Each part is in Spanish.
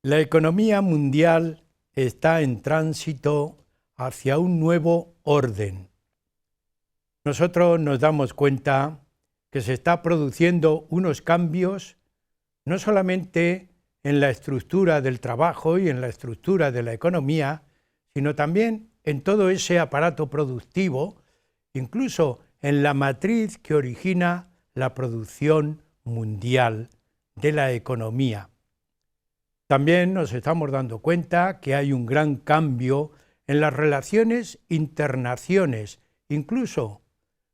La economía mundial está en tránsito hacia un nuevo orden. Nosotros nos damos cuenta que se está produciendo unos cambios no solamente en la estructura del trabajo y en la estructura de la economía, sino también en todo ese aparato productivo, incluso en la matriz que origina la producción mundial de la economía. También nos estamos dando cuenta que hay un gran cambio en las relaciones internacionales, incluso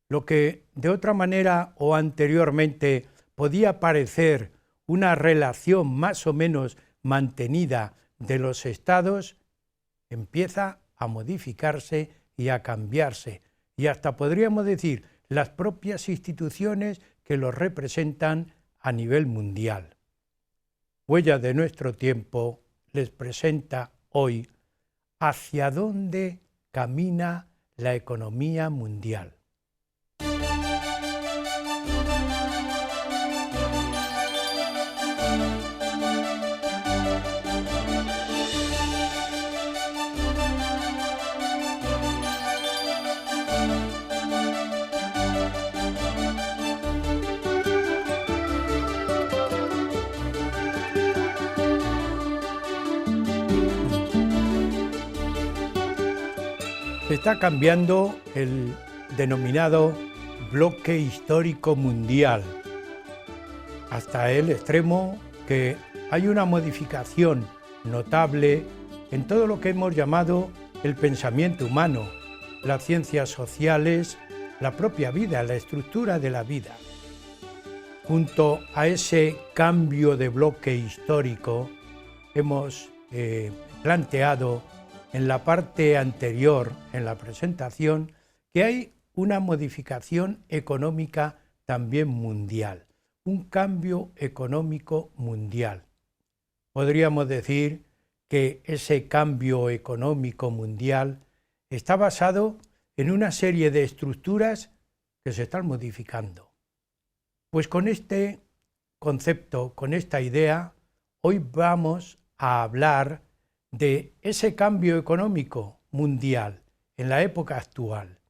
lo que de otra manera o anteriormente podía parecer una relación más o menos mantenida de los estados, empieza a modificarse y a cambiarse, y hasta podríamos decir las propias instituciones que los representan a nivel mundial. Huella de nuestro tiempo les presenta hoy hacia dónde camina la economía mundial. Está cambiando el denominado bloque histórico mundial, hasta el extremo que hay una modificación notable en todo lo que hemos llamado el pensamiento humano, las ciencias sociales, la propia vida, la estructura de la vida. Junto a ese cambio de bloque histórico, hemos planteado en la parte anterior, en la presentación, que hay una modificación económica también mundial, un cambio económico mundial. Podríamos decir que ese cambio económico mundial está basado en una serie de estructuras que se están modificando. Pues con este concepto, con esta idea, hoy vamos a hablar de ese cambio económico mundial en la época actual.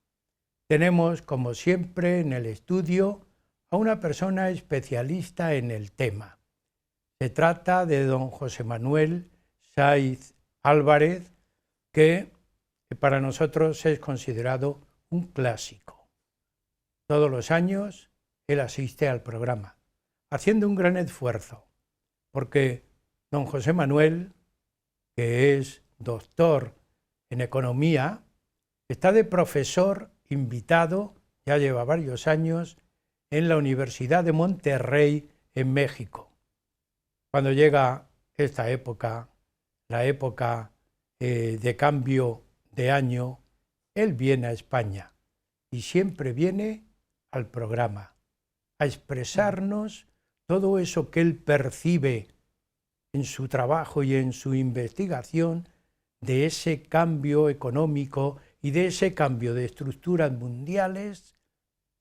Tenemos, como siempre, en el estudio a una persona especialista en el tema. Se trata de don José Manuel Saiz Álvarez, que para nosotros es considerado un clásico. Todos los años él asiste al programa, haciendo un gran esfuerzo, porque don José Manuel, que es doctor en economía, está de profesor invitado, ya lleva varios años, en la Universidad de Monterrey, en México. Cuando llega esta época, la época de cambio de año, él viene a España y siempre viene al programa a expresarnos todo eso que él percibe en su trabajo y en su investigación de ese cambio económico y de ese cambio de estructuras mundiales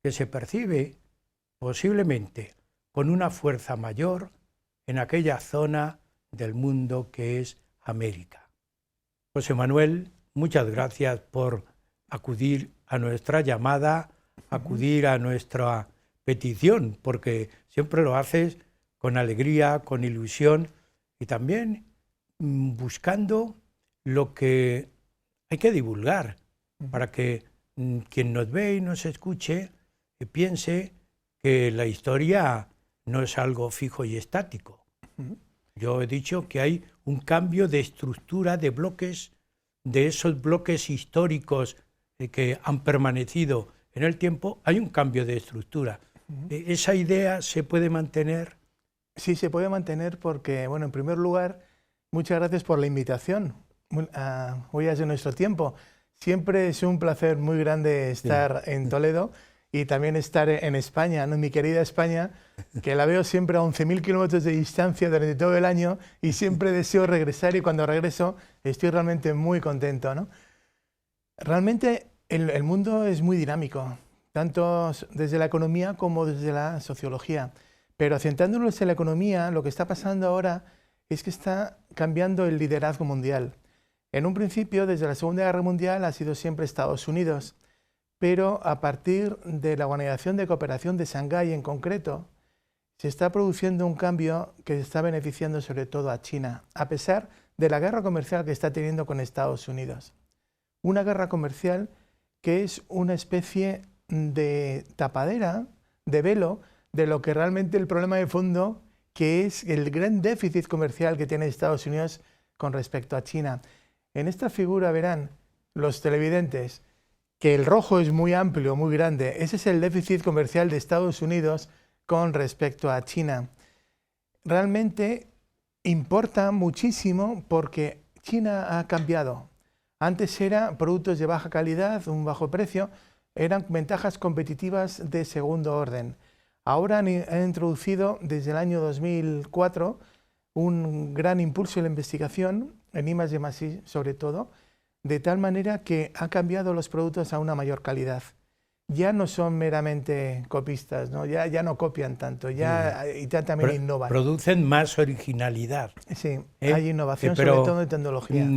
que se percibe posiblemente con una fuerza mayor en aquella zona del mundo que es América. José Manuel, muchas gracias por acudir a nuestra llamada, acudir a nuestra petición, porque siempre lo haces con alegría, con ilusión, y también buscando lo que hay que divulgar para que quien nos ve y nos escuche piense que la historia no es algo fijo y estático. Yo he dicho que hay un cambio de estructura de bloques, de esos bloques históricos que han permanecido en el tiempo, hay un cambio de estructura. ¿Esa idea se puede mantener? Sí, se puede mantener porque, bueno, en primer lugar, muchas gracias por la invitación a Huellas de nuestro tiempo. Siempre es un placer muy grande estar en Toledo y también estar en España, ¿no? Mi querida España, que la veo siempre a 11.000 kilómetros de distancia durante todo el año y siempre deseo regresar, y cuando regreso estoy realmente muy contento, ¿no? Realmente el mundo es muy dinámico, tanto desde la economía como desde la sociología. Pero centrándonos en la economía, lo que está pasando ahora es que está cambiando el liderazgo mundial. En un principio, desde la Segunda Guerra Mundial, ha sido siempre Estados Unidos, pero a partir de la Organización de Cooperación de Shanghái en concreto, se está produciendo un cambio que está beneficiando sobre todo a China, a pesar de la guerra comercial que está teniendo con Estados Unidos. Una guerra comercial que es una especie de tapadera, de velo, de lo que realmente el problema de fondo, que es el gran déficit comercial que tiene Estados Unidos con respecto a China. En esta figura verán los televidentes que el rojo es muy amplio, muy grande. Ese es el déficit comercial de Estados Unidos con respecto a China. Realmente importa muchísimo porque China ha cambiado. Antes eran productos de baja calidad, un bajo precio, eran ventajas competitivas de segundo orden. Ahora han introducido desde el año 2004 un gran impulso en la investigación, en I+D+I sobre todo, de tal manera que ha cambiado los productos a una mayor calidad. Ya no son meramente copistas, ¿no? Ya no copian tanto, y también innovan. Producen más originalidad. Sí, hay innovación, sobre todo en tecnología.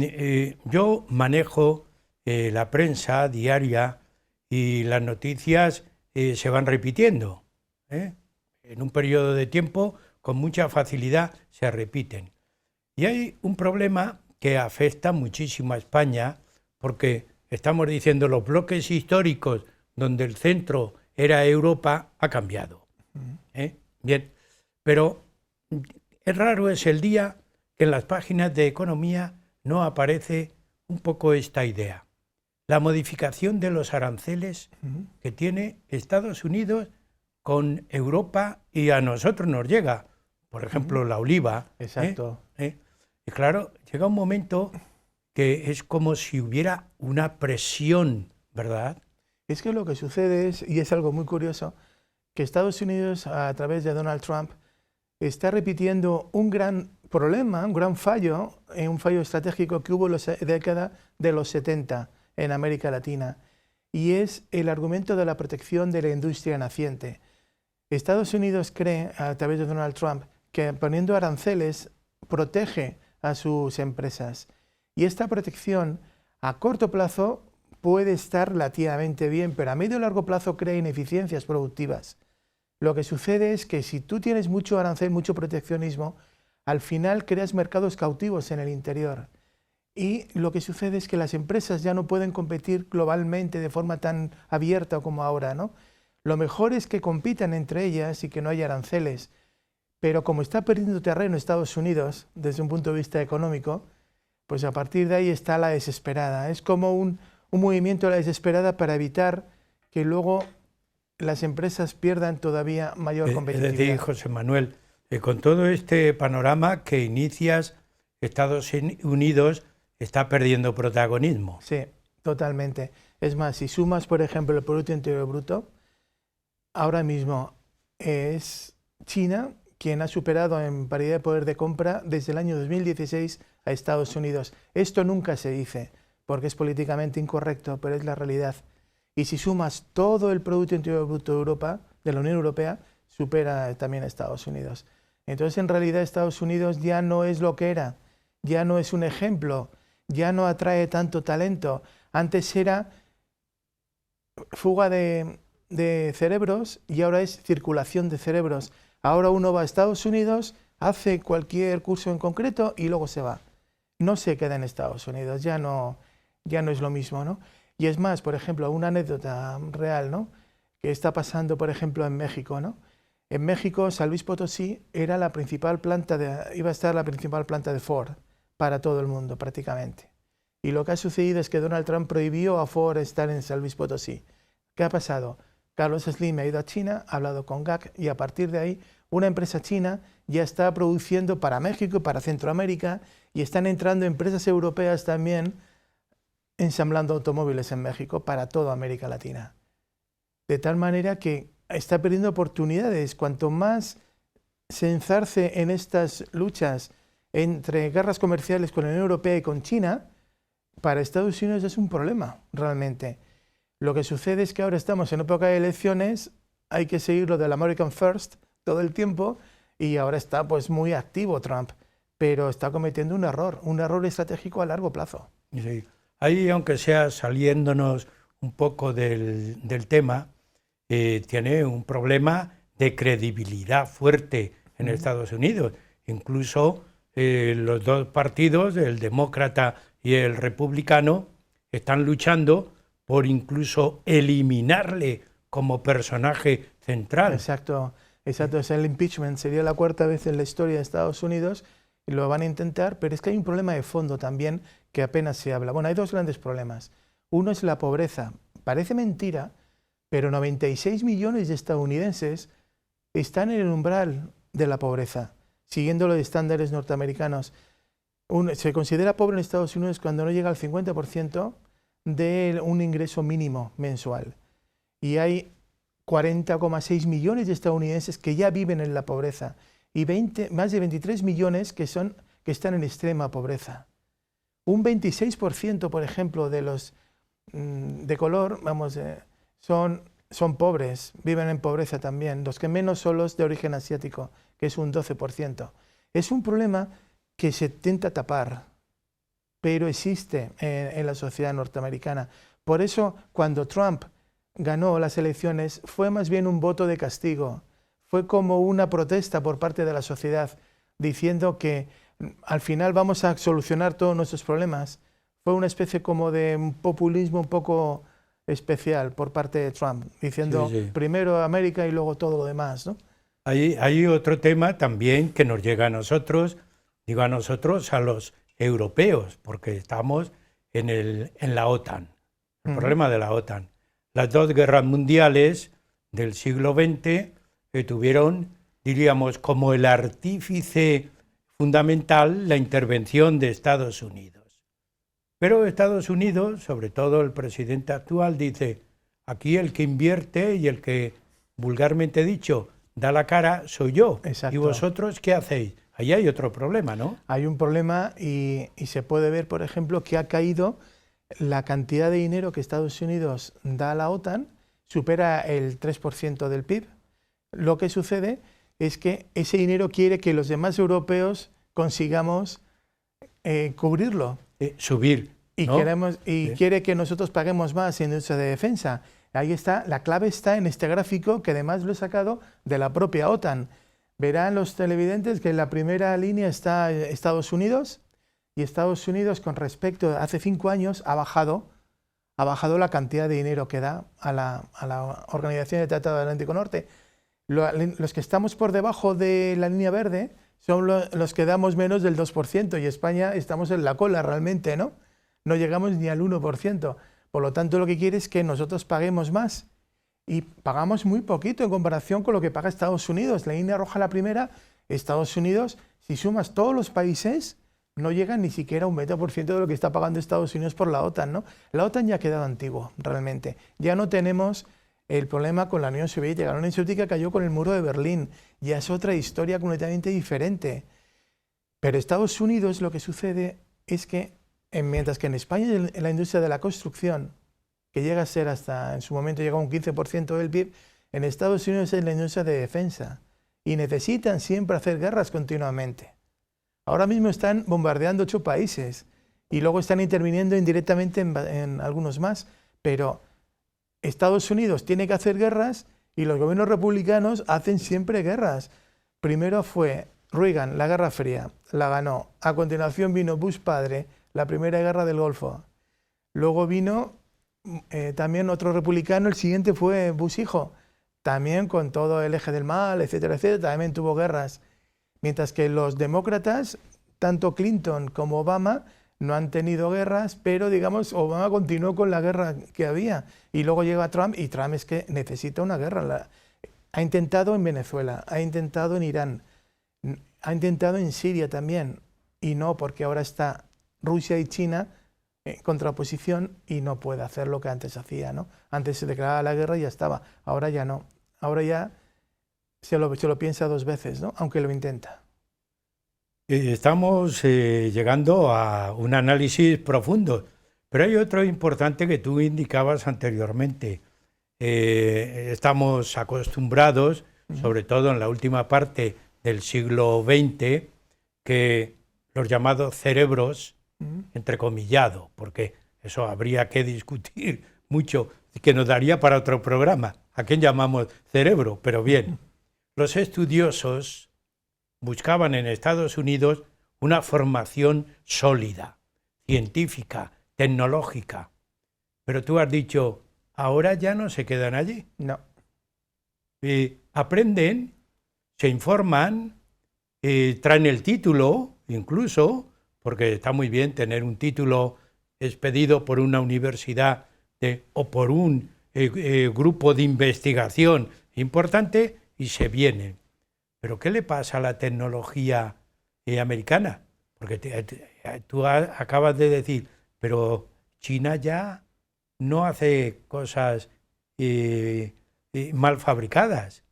Yo manejo la prensa diaria y las noticias se van repitiendo. En un periodo de tiempo, con mucha facilidad, se repiten. Y hay un problema que afecta muchísimo a España, porque estamos diciendo los bloques históricos donde el centro era Europa, ha cambiado. Bien, pero es raro es el día que en las páginas de economía no aparece un poco esta idea. La modificación de los aranceles que tiene Estados Unidos con Europa y a nosotros nos llega, por ejemplo, la oliva. Exacto. Y claro, llega un momento que es como si hubiera una presión, ¿verdad? Es que lo que sucede es, y es algo muy curioso, que Estados Unidos, a través de Donald Trump, está repitiendo un gran problema, un gran fallo, un fallo estratégico que hubo en la década de los 70 en América Latina, y es el argumento de la protección de la industria naciente. Estados Unidos cree, a través de Donald Trump, que poniendo aranceles protege a sus empresas. Y esta protección, a corto plazo, puede estar relativamente bien, pero a medio y largo plazo crea ineficiencias productivas. Lo que sucede es que si tú tienes mucho arancel, mucho proteccionismo, al final creas mercados cautivos en el interior. Y lo que sucede es que las empresas ya no pueden competir globalmente de forma tan abierta como ahora, ¿no? Lo mejor es que compitan entre ellas y que no haya aranceles. Pero como está perdiendo terreno Estados Unidos, desde un punto de vista económico, pues a partir de ahí está la desesperada. Es como un movimiento a la desesperada para evitar que luego las empresas pierdan todavía mayor competitividad. Es decir, José Manuel, con todo este panorama que inicias, Estados Unidos está perdiendo protagonismo. Sí, totalmente. Es más, si sumas, por ejemplo, el Producto Interior Bruto, ahora mismo es China quien ha superado en paridad de poder de compra desde el año 2016 a Estados Unidos. Esto nunca se dice, porque es políticamente incorrecto, pero es la realidad. Y si sumas todo el Producto Interior Bruto de Europa, de la Unión Europea, supera también a Estados Unidos. Entonces, en realidad, Estados Unidos ya no es lo que era, ya no es un ejemplo, ya no atrae tanto talento. Antes era fuga de cerebros y ahora es circulación de cerebros. Ahora uno va a Estados Unidos, hace cualquier curso en concreto y luego se va. No se queda en Estados Unidos, ya no es lo mismo, ¿no? Y es más, por ejemplo, una anécdota real, ¿no? Que está pasando, por ejemplo, en México, ¿no? En México, San Luis Potosí era la principal planta iba a estar la principal planta de Ford para todo el mundo, prácticamente. Y lo que ha sucedido es que Donald Trump prohibió a Ford estar en San Luis Potosí. ¿Qué ha pasado? Carlos Slim ha ido a China, ha hablado con GAC y a partir de ahí una empresa china ya está produciendo para México y para Centroamérica y están entrando empresas europeas también ensamblando automóviles en México para toda América Latina. De tal manera que está perdiendo oportunidades. Cuanto más se enzarce en estas luchas entre guerras comerciales con la Unión Europea y con China, para Estados Unidos es un problema, realmente. Lo que sucede es que ahora estamos en época de elecciones, hay que seguir lo del American First todo el tiempo y ahora está pues muy activo Trump. pero está cometiendo un error estratégico a largo plazo. Sí. Ahí, aunque sea saliéndonos un poco del tema, tiene un problema de credibilidad fuerte en Estados Unidos. Incluso los dos partidos, el demócrata y el republicano, están luchando por incluso eliminarle como personaje central. Exacto. Es el impeachment, sería la cuarta vez en la historia de Estados Unidos, y lo van a intentar, pero es que hay un problema de fondo también que apenas se habla. Bueno, hay dos grandes problemas. Uno es la pobreza. Parece mentira, pero 96 millones de estadounidenses están en el umbral de la pobreza, siguiendo los estándares norteamericanos. Se considera pobre en Estados Unidos cuando no llega al 50% de un ingreso mínimo mensual. Y hay 40,6 millones de estadounidenses que ya viven en la pobreza y más de 23 millones que están en extrema pobreza. Un 26%, por ejemplo, de los de color, son pobres, viven en pobreza también. Los que menos son los de origen asiático, que es un 12%. Es un problema que se intenta tapar, pero existe en la sociedad norteamericana. Por eso, cuando Trump ganó las elecciones, fue más bien un voto de castigo. Fue como una protesta por parte de la sociedad, diciendo que al final vamos a solucionar todos nuestros problemas. Fue una especie como de un populismo un poco especial por parte de Trump, diciendo primero América y luego todo lo demás, ¿no? Hay otro tema también que nos llega a nosotros, digo a nosotros, a los europeos, porque estamos en la OTAN, el problema de la OTAN. Las dos guerras mundiales del siglo XX tuvieron, diríamos, como el artífice fundamental la intervención de Estados Unidos. Pero Estados Unidos, sobre todo el presidente actual, dice, aquí el que invierte y el que, vulgarmente dicho, da la cara soy yo. Exacto. ¿Y vosotros qué hacéis? Ahí hay otro problema, ¿no? Hay un problema y se puede ver, por ejemplo, que ha caído la cantidad de dinero que Estados Unidos da a la OTAN, supera el 3% del PIB. Lo que sucede es que ese dinero quiere que los demás europeos consigamos cubrirlo. Subir, ¿no? Quiere que nosotros paguemos más en industria de defensa. Ahí está, la clave está en este gráfico, que además lo he sacado de la propia OTAN. Verán los televidentes que en la primera línea está Estados Unidos, y Estados Unidos, con respecto a hace 5 años, ha bajado la cantidad de dinero que da a la Organización del Tratado del Atlántico Norte. Los que estamos por debajo de la línea verde son los que damos menos del 2%, y España estamos en la cola realmente, ¿no? No llegamos ni al 1%. Por lo tanto, lo que quiere es que nosotros paguemos más. Y pagamos muy poquito en comparación con lo que paga Estados Unidos. La línea roja, la primera, Estados Unidos, si sumas todos los países, no llega ni siquiera a un 20% de lo que está pagando Estados Unidos por la OTAN, ¿no? La OTAN ya ha quedado antiguo, realmente. Ya no tenemos el problema con la Unión Soviética. La Unión Soviética cayó con el muro de Berlín. Ya es otra historia completamente diferente. Pero Estados Unidos, lo que sucede es que, mientras que en España, en la industria de la construcción, que llega a ser hasta, en su momento llega a un 15% del PIB, en Estados Unidos es la industria de defensa. Y necesitan siempre hacer guerras continuamente. Ahora mismo están bombardeando 8 países y luego están interviniendo indirectamente en algunos más, pero Estados Unidos tiene que hacer guerras y los gobiernos republicanos hacen siempre guerras. Primero fue Reagan, la Guerra Fría, la ganó. A continuación vino Bush padre, la primera guerra del Golfo. Luego vino también otro republicano, el siguiente fue Bush hijo, también con todo el eje del mal, etcétera, etcétera, también tuvo guerras. Mientras que los demócratas, tanto Clinton como Obama, no han tenido guerras, pero digamos, Obama continuó con la guerra que había. Y luego llega Trump, y Trump es que necesita una guerra. Ha intentado en Venezuela, ha intentado en Irán, ha intentado en Siria también. Y no, porque ahora está Rusia y China en contraposición y no puede hacer lo que antes hacía, ¿no? Antes se declaraba la guerra y ya estaba. Ahora ya no. Ahora ya se lo piensa 2 veces, ¿no? Aunque lo intenta. Estamos llegando a un análisis profundo, pero hay otro importante que tú indicabas anteriormente. Estamos acostumbrados, sobre todo en la última parte del siglo XX, que los llamados cerebros, entrecomillado, porque eso habría que discutir mucho, que nos daría para otro programa. ¿A quién llamamos cerebro? Pero bien, los estudiosos buscaban en Estados Unidos una formación sólida, científica, tecnológica. Pero tú has dicho, ahora ya no se quedan allí. No. Aprenden, se informan, traen el título, incluso, porque está muy bien tener un título expedido por una universidad o por un grupo de investigación importante, y se vienen. Pero ¿qué le pasa a la tecnología americana? Porque tú acabas de decir, pero China ya no hace cosas mal fabricadas.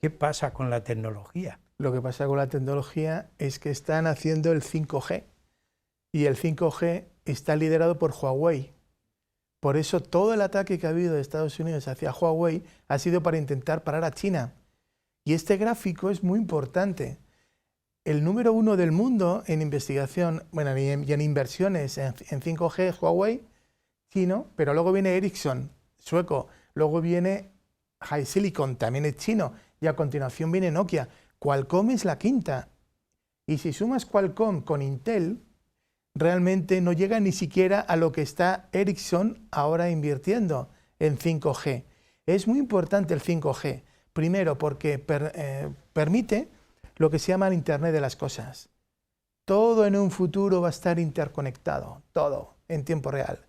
¿Qué pasa con la tecnología? Lo que pasa con la tecnología es que están haciendo el 5G y el 5G está liderado por Huawei. Por eso todo el ataque que ha habido de Estados Unidos hacia Huawei ha sido para intentar parar a China. Y este gráfico es muy importante. El número 1 del mundo en investigación, bueno, y en inversiones en 5G es Huawei, chino, pero luego viene Ericsson, sueco, luego viene HiSilicon, también es chino, y a continuación viene Nokia. Qualcomm es la quinta. Y si sumas Qualcomm con Intel, realmente no llega ni siquiera a lo que está Ericsson ahora invirtiendo en 5G. Es muy importante el 5G, primero porque permite lo que se llama el Internet de las cosas. Todo en un futuro va a estar interconectado, todo en tiempo real.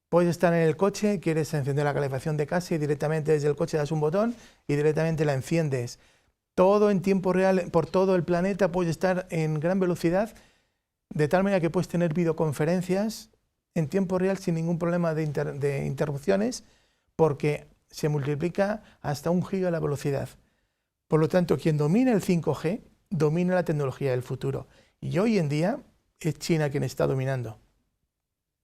Puedes estar en el coche, quieres encender la calefacción de casa y directamente desde el coche das un botón y directamente la enciendes. Todo en tiempo real, por todo el planeta, puedes estar en gran velocidad, de tal manera que puedes tener videoconferencias en tiempo real sin ningún problema de interrupciones, porque se multiplica hasta 1 giga la velocidad. Por lo tanto, quien domina el 5G, domina la tecnología del futuro. Y hoy en día es China quien está dominando.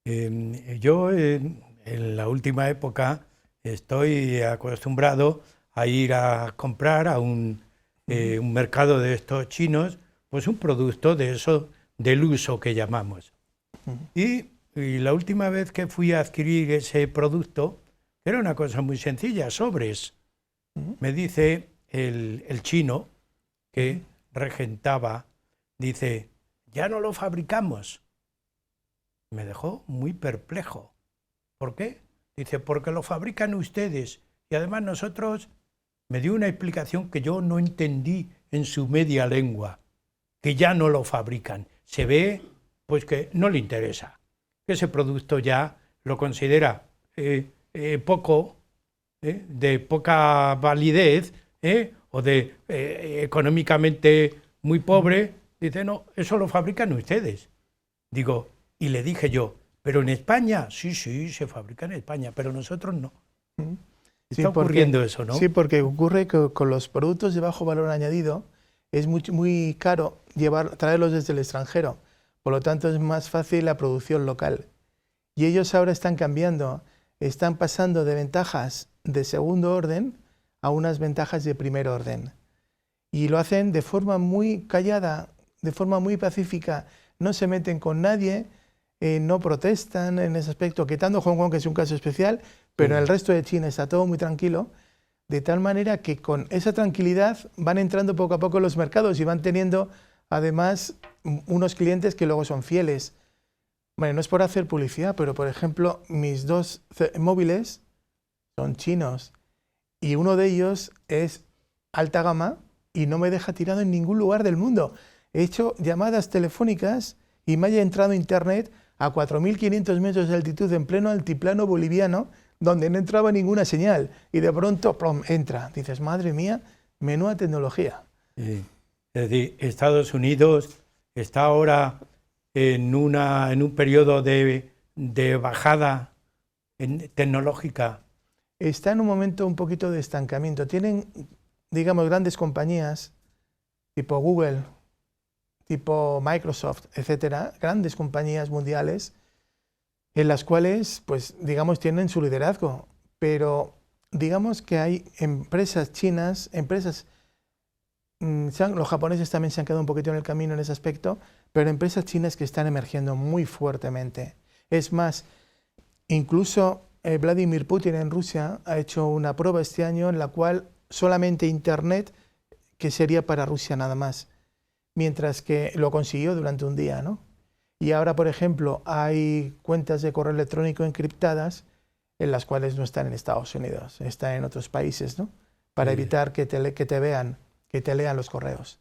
Yo en la última época estoy acostumbrado a ir a comprar a un mercado de estos chinos, pues un producto de eso, del uso que llamamos. Y la última vez que fui a adquirir ese producto, era una cosa muy sencilla, sobres. Me dice el chino que regentaba, dice, ya no lo fabricamos. Me dejó muy perplejo. ¿Por qué? Dice, porque lo fabrican ustedes y además nosotros. Me dio una explicación que yo no entendí en su media lengua, que ya no lo fabrican. Se ve pues que no le interesa, que ese producto ya lo considera poco, de poca validez, o de económicamente muy pobre. Dice, no, eso lo fabrican ustedes. Digo, y le dije yo, pero en España, sí, se fabrica en España, pero nosotros no. Está ocurriendo eso, ¿no? Sí, porque ocurre que con los productos de bajo valor añadido es muy caro traerlos desde el extranjero. Por lo tanto, es más fácil la producción local. Y ellos ahora están cambiando, están pasando de ventajas de segundo orden a unas ventajas de primer orden. Y lo hacen de forma muy callada, de forma muy pacífica. No se meten con nadie, no protestan en ese aspecto, quitando Hong Kong, que es un caso especial, pero en el resto de China está todo muy tranquilo, de tal manera que con esa tranquilidad van entrando poco a poco en los mercados y van teniendo además unos clientes que luego son fieles. Bueno, no es por hacer publicidad, pero por ejemplo, mis 2 móviles son chinos y uno de ellos es alta gama y no me deja tirado en ningún lugar del mundo. He hecho llamadas telefónicas y me haya entrado internet a 4.500 metros de altitud en pleno altiplano boliviano, donde no entraba ninguna señal, y de pronto ¡plum!, entra. Dices, madre mía, menuda tecnología. Sí. Es decir, Estados Unidos está ahora en un periodo de bajada tecnológica. Está en un momento un poquito de estancamiento. Tienen, digamos, grandes compañías, tipo Google, tipo Microsoft, etcétera, grandes compañías mundiales, en las cuales, pues, digamos, tienen su liderazgo, pero digamos que hay empresas chinas, empresas Los japoneses también se han quedado un poquito en el camino en ese aspecto, pero empresas chinas que están emergiendo muy fuertemente. Es más, incluso Vladimir Putin en Rusia ha hecho una prueba este año en la cual solamente Internet, que sería para Rusia nada más, mientras que lo consiguió durante un día, ¿no? Y ahora, por ejemplo, hay cuentas de correo electrónico encriptadas en las cuales no están en Estados Unidos, están en otros países, ¿no? Para evitar que te vean, que te lean los correos.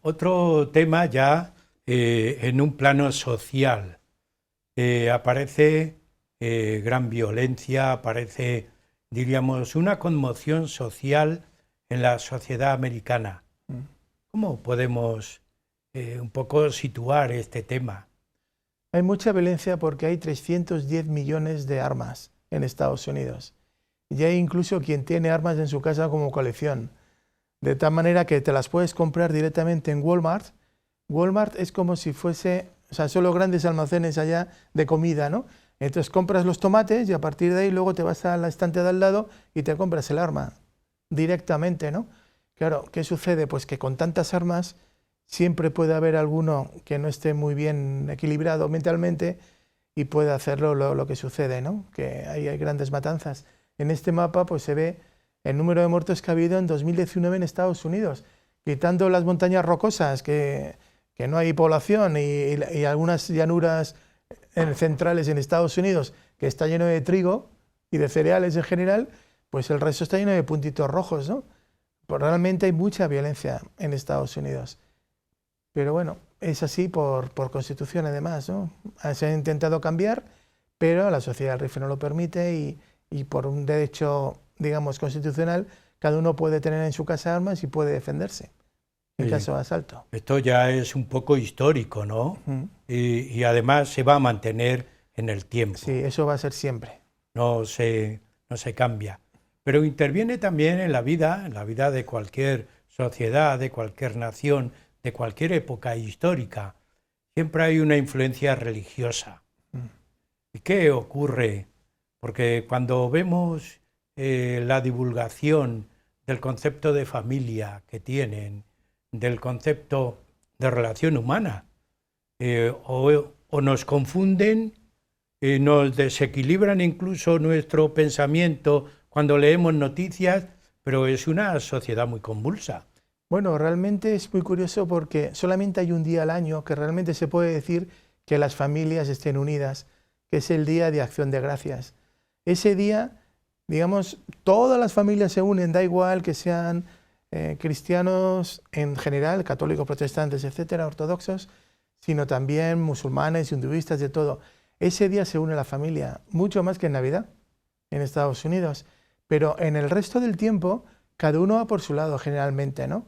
Otro tema ya en un plano social. Aparece gran violencia, aparece, diríamos, una conmoción social en la sociedad americana. ¿Cómo podemos un poco situar este tema? Hay mucha violencia porque hay 310 millones de armas en Estados Unidos. Y hay incluso quien tiene armas en su casa como colección. De tal manera que te las puedes comprar directamente en Walmart. Walmart es como si fuese, o sea, son los grandes almacenes allá de comida, ¿no? Entonces compras los tomates y a partir de ahí luego te vas a la estante de al lado y te compras el arma directamente, ¿no? Claro, ¿qué sucede? Pues que con tantas armas siempre puede haber alguno que no esté muy bien equilibrado mentalmente y puede hacerlo lo que sucede, ¿no? Que hay grandes matanzas. En este mapa pues se ve el número de muertos que ha habido en 2019 en Estados Unidos, quitando las montañas rocosas, que no hay población, y algunas llanuras centrales en Estados Unidos, que está lleno de trigo y de cereales en general, pues el resto está lleno de puntitos rojos, ¿no? Pues realmente hay mucha violencia en Estados Unidos. Pero bueno, es así por constitución además, ¿no? Se ha intentado cambiar, pero la sociedad del Rifle no lo permite y por un derecho, digamos, constitucional, cada uno puede tener en su casa armas y puede defenderse en caso de asalto. Esto ya es un poco histórico, ¿no? Y además se va a mantener en el tiempo. Sí, eso va a ser siempre. No se cambia. Pero interviene también en la vida de cualquier sociedad, de cualquier nación, de cualquier época histórica. Siempre hay una influencia religiosa. ¿Y qué ocurre? Porque cuando vemos la divulgación del concepto de familia que tienen, del concepto de relación humana, o nos confunden, nos desequilibran incluso nuestro pensamiento cuando leemos noticias, pero es una sociedad muy convulsa. Bueno, realmente es muy curioso porque solamente hay un día al año que realmente se puede decir que las familias estén unidas, que es el Día de Acción de Gracias. Ese día, digamos, todas las familias se unen, da igual que sean cristianos en general, católicos, protestantes, etcétera, ortodoxos, sino también musulmanes, hinduistas, de todo. Ese día se une la familia, mucho más que en Navidad, en Estados Unidos. Pero en el resto del tiempo, cada uno va por su lado generalmente, ¿no?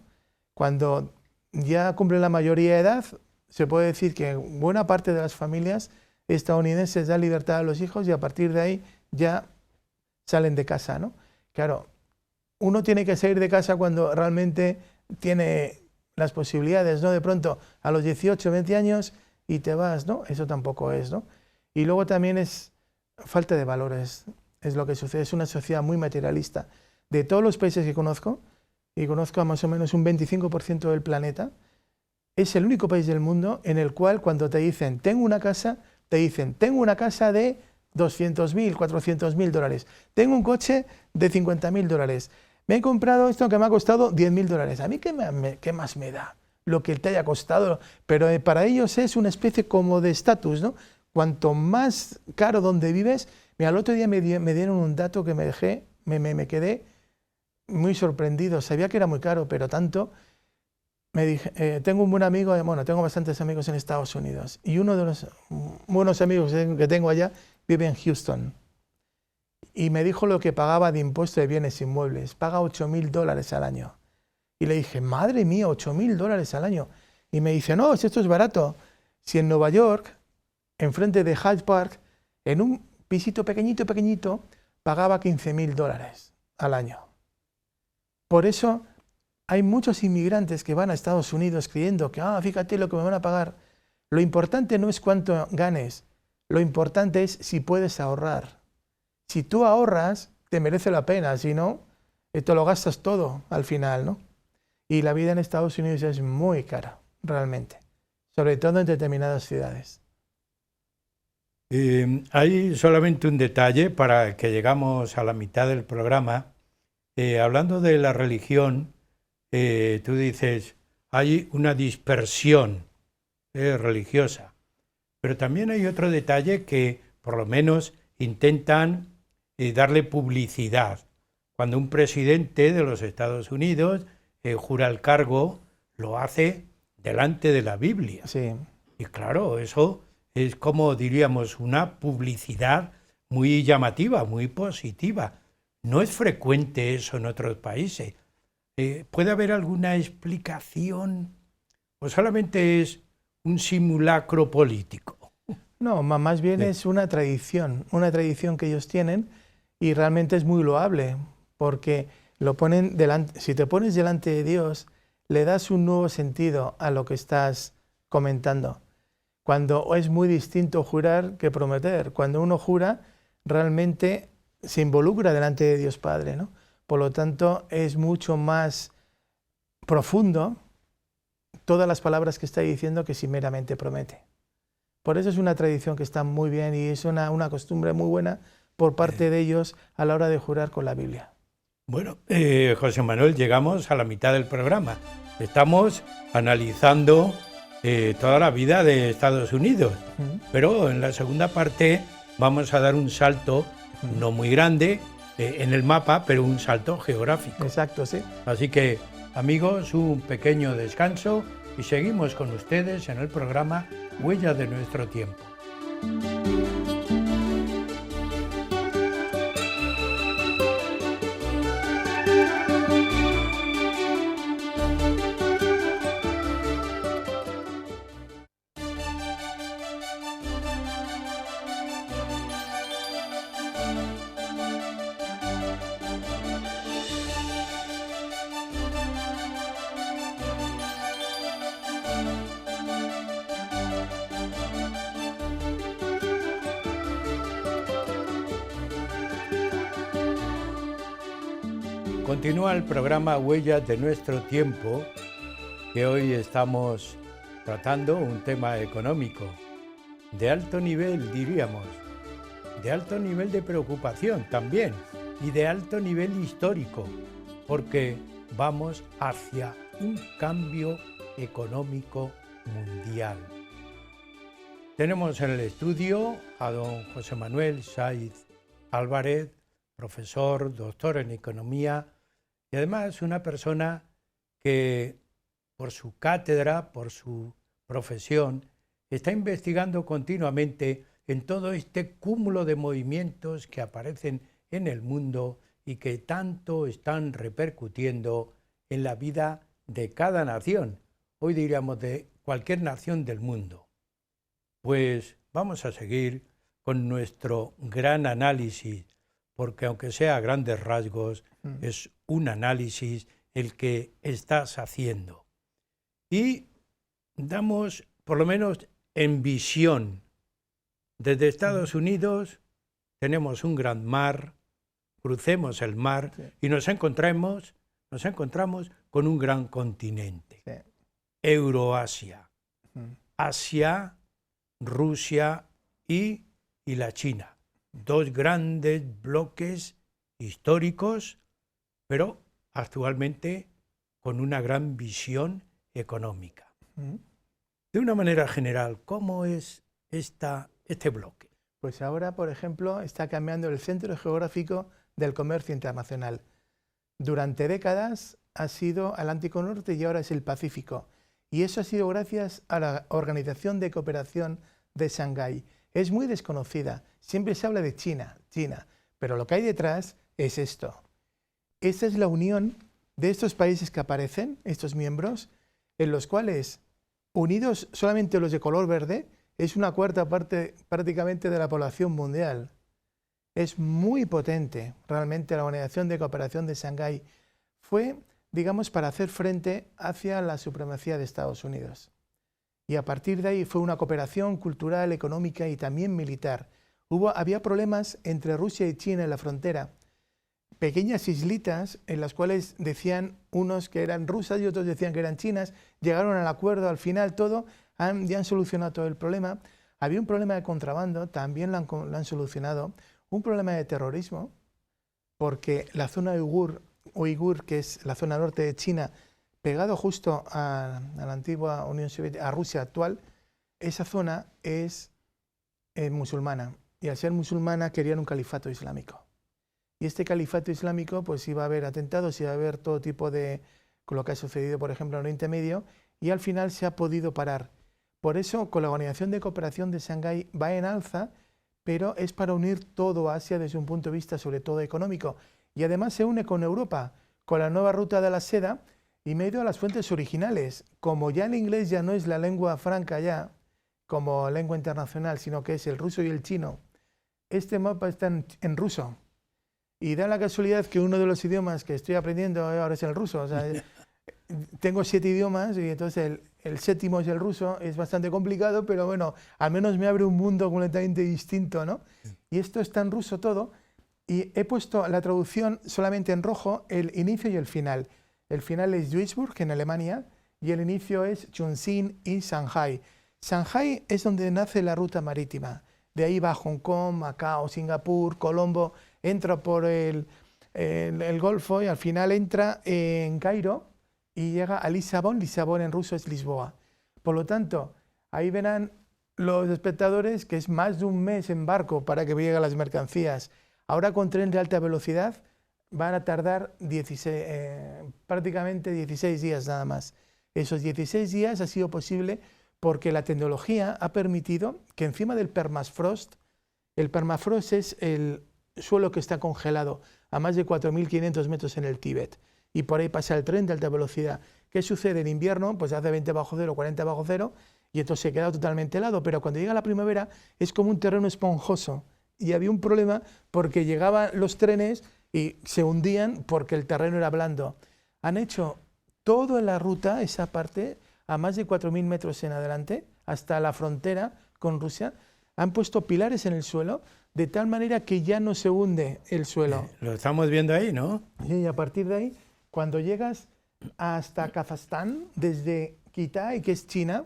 Cuando ya cumple la mayoría de edad, se puede decir que buena parte de las familias estadounidenses dan libertad a los hijos y a partir de ahí ya salen de casa, ¿no? Claro, uno tiene que salir de casa cuando realmente tiene las posibilidades, ¿no? De pronto a los 18, 20 años y te vas, ¿no? Eso tampoco es, ¿no? Y luego también es falta de valores, es lo que sucede, es una sociedad muy materialista. De todos los países que conozco, y conozco a más o menos un 25% del planeta, es el único país del mundo en el cual cuando te dicen tengo una casa, te dicen tengo una casa de 200.000, 400.000 dólares, tengo un coche de 50.000 dólares, me he comprado esto que me ha costado 10.000 dólares, a mí ¿qué más me da lo que te haya costado? Pero para ellos es una especie como de estatus, ¿no? Cuanto más caro donde vives, mira, el otro día me dieron un dato que me quedé muy sorprendido, sabía que era muy caro, pero tanto. Me dije, tengo un buen amigo, bueno, tengo bastantes amigos en Estados Unidos, y uno de los buenos amigos que tengo allá vive en Houston, y me dijo lo que pagaba de impuesto de bienes inmuebles, paga 8.000 dólares al año. Y le dije, madre mía, 8.000 dólares al año. Y me dice, no, si esto es barato. Si en Nueva York, enfrente de Hyde Park, en un pisito pequeñito, pagaba 15.000 dólares al año. Por eso hay muchos inmigrantes que van a Estados Unidos creyendo que, fíjate lo que me van a pagar. Lo importante no es cuánto ganes, lo importante es si puedes ahorrar. Si tú ahorras, te merece la pena, si no, te lo gastas todo al final, ¿no? Y la vida en Estados Unidos es muy cara, realmente, sobre todo en determinadas ciudades. Hay solamente un detalle para que llegamos a la mitad del programa. Hablando de la religión, tú dices, hay una dispersión religiosa, pero también hay otro detalle que por lo menos intentan darle publicidad. Cuando un presidente de los Estados Unidos jura el cargo, lo hace delante de la Biblia. Sí. Y claro, eso es como diríamos una publicidad muy llamativa, muy positiva. No es frecuente eso en otros países. ¿Puede haber alguna explicación o solamente es un simulacro político? No, más bien es una tradición que ellos tienen y realmente es muy loable porque lo ponen delante. Si te pones delante de Dios, le das un nuevo sentido a lo que estás comentando. Cuando es muy distinto jurar que prometer. Cuando uno jura, realmente se involucra delante de Dios Padre, ¿no? Por lo tanto, es mucho más profundo todas las palabras que está diciendo que si meramente promete. Por eso es una tradición que está muy bien y es una costumbre muy buena por parte de ellos a la hora de jurar con la Biblia. Bueno, José Manuel, llegamos a la mitad del programa. Estamos analizando toda la vida de Estados Unidos, pero en la segunda parte vamos a dar un salto, no muy grande, en el mapa, pero un salto geográfico. Exacto, sí. Así que, amigos, un pequeño descanso y seguimos con ustedes en el programa Huellas de nuestro tiempo. Continúa el programa Huellas de nuestro tiempo, que hoy estamos tratando un tema económico de alto nivel, diríamos, de alto nivel de preocupación también y de alto nivel histórico, porque vamos hacia un cambio económico mundial. Tenemos en el estudio a don José Manuel Saiz Álvarez, profesor, doctor en economía, y además una persona que por su cátedra, por su profesión, está investigando continuamente en todo este cúmulo de movimientos que aparecen en el mundo y que tanto están repercutiendo en la vida de cada nación, hoy diríamos de cualquier nación del mundo. Pues vamos a seguir con nuestro gran análisis, porque aunque sea a grandes rasgos, es un análisis el que estás haciendo. Y damos, por lo menos en visión, desde Estados Unidos tenemos un gran mar, crucemos el mar y nos encontramos con un gran continente, Euroasia, Asia, Rusia y la China. Dos grandes bloques históricos, pero actualmente con una gran visión económica. De una manera general, ¿cómo es este bloque? Pues ahora, por ejemplo, está cambiando el centro geográfico del comercio internacional. Durante décadas ha sido Atlántico Norte y ahora es el Pacífico. Y eso ha sido gracias a la Organización de Cooperación de Shanghái. Es muy desconocida. Siempre se habla de China, pero lo que hay detrás es esto. Esta es la unión de estos países que aparecen, estos miembros, en los cuales, unidos solamente los de color verde, es una cuarta parte prácticamente de la población mundial. Es muy potente realmente la Organización de Cooperación de Shanghái. Fue, digamos, para hacer frente hacia la supremacía de Estados Unidos. Y a partir de ahí fue una cooperación cultural, económica y también militar. Había problemas entre Rusia y China en la frontera. pequeñas islitas en las cuales decían unos que eran rusas y otros decían que eran chinas, llegaron al acuerdo, al final todo, ya han solucionado todo el problema. Había un problema de contrabando, también lo han solucionado, un problema de terrorismo, porque la zona uigur, que es la zona norte de China, pegado justo a la antigua Unión Soviética, a Rusia actual, esa zona es musulmana, y al ser musulmana querían un califato islámico. Y este califato islámico, pues iba a haber atentados, iba a haber todo tipo de, con lo que ha sucedido, por ejemplo, en Oriente Medio, y al final se ha podido parar. Por eso, con la Organización de Cooperación de Shanghái va en alza, pero es para unir todo Asia desde un punto de vista sobre todo económico. Y además se une con Europa, con la nueva ruta de la seda, y me he ido a las fuentes originales. Como ya el inglés ya no es la lengua franca ya, como lengua internacional, sino que es el ruso y el chino, este mapa está en ruso. Y da la casualidad que uno de los idiomas que estoy aprendiendo ahora es el ruso. O sea, tengo 7 idiomas y entonces el séptimo es el ruso. Es bastante complicado, pero bueno, al menos me abre un mundo completamente distinto, ¿no? Y esto está en ruso todo. Y he puesto la traducción solamente en rojo, el inicio y el final. El final es Duisburg, en Alemania, y el inicio es Chongqing y Shanghái. Shanghái es donde nace la ruta marítima. De ahí va Hong Kong, Macao, Singapur, Colombo, entra por el Golfo y al final entra en Cairo y llega a Lisabón. Lisabón en ruso es Lisboa. Por lo tanto, ahí verán los espectadores que es más de un mes en barco para que lleguen las mercancías. Ahora con tren de alta velocidad van a tardar prácticamente 16 días nada más. Esos 16 días ha sido posible porque la tecnología ha permitido que encima del permafrost, el permafrost es el suelo que está congelado a más de 4.500 metros en el Tíbet, y por ahí pasa el tren de alta velocidad. ¿Qué sucede en invierno? Pues hace 20 bajo cero, 40 bajo cero, y entonces se queda totalmente helado, pero cuando llega la primavera es como un terreno esponjoso, y había un problema porque llegaban los trenes y se hundían porque el terreno era blando. Han hecho toda la ruta, esa parte, a más de 4.000 metros en adelante, hasta la frontera con Rusia, han puesto pilares en el suelo, de tal manera que ya no se hunde el suelo. Lo estamos viendo ahí, ¿no? Y a partir de ahí, cuando llegas hasta Kazajstán, desde Kitai, que es China,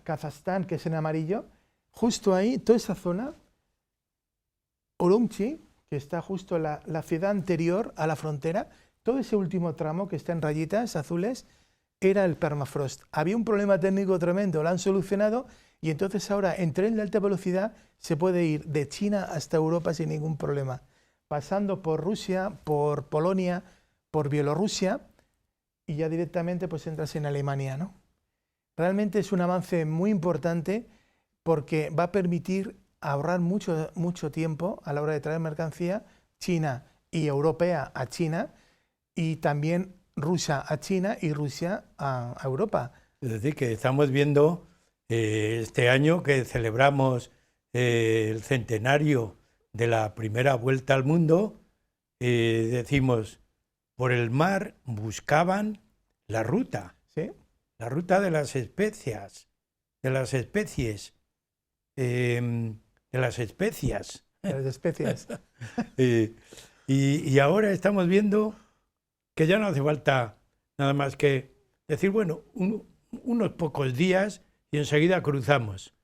Kazajstán, que es en amarillo, justo ahí, toda esa zona, Urumqi, que está justo la ciudad anterior a la frontera, todo ese último tramo que está en rayitas azules, era el permafrost. Había un problema técnico tremendo, lo han solucionado y entonces ahora en tren de alta velocidad se puede ir de China hasta Europa sin ningún problema, pasando por Rusia, por Polonia, por Bielorrusia y ya directamente pues entras en Alemania, ¿no? Realmente es un avance muy importante porque va a permitir ahorrar mucho tiempo a la hora de traer mercancía China y europea a China y también Rusia a China y Rusia a Europa. Es decir, que estamos viendo este año que celebramos el centenario de la primera vuelta al mundo, decimos, por el mar buscaban la ruta, ¿sí? La ruta de las especias, de las especies, de las especias. De las especias. Y ahora estamos viendo que ya no hace falta nada más que decir, bueno, unos pocos días y enseguida cruzamos.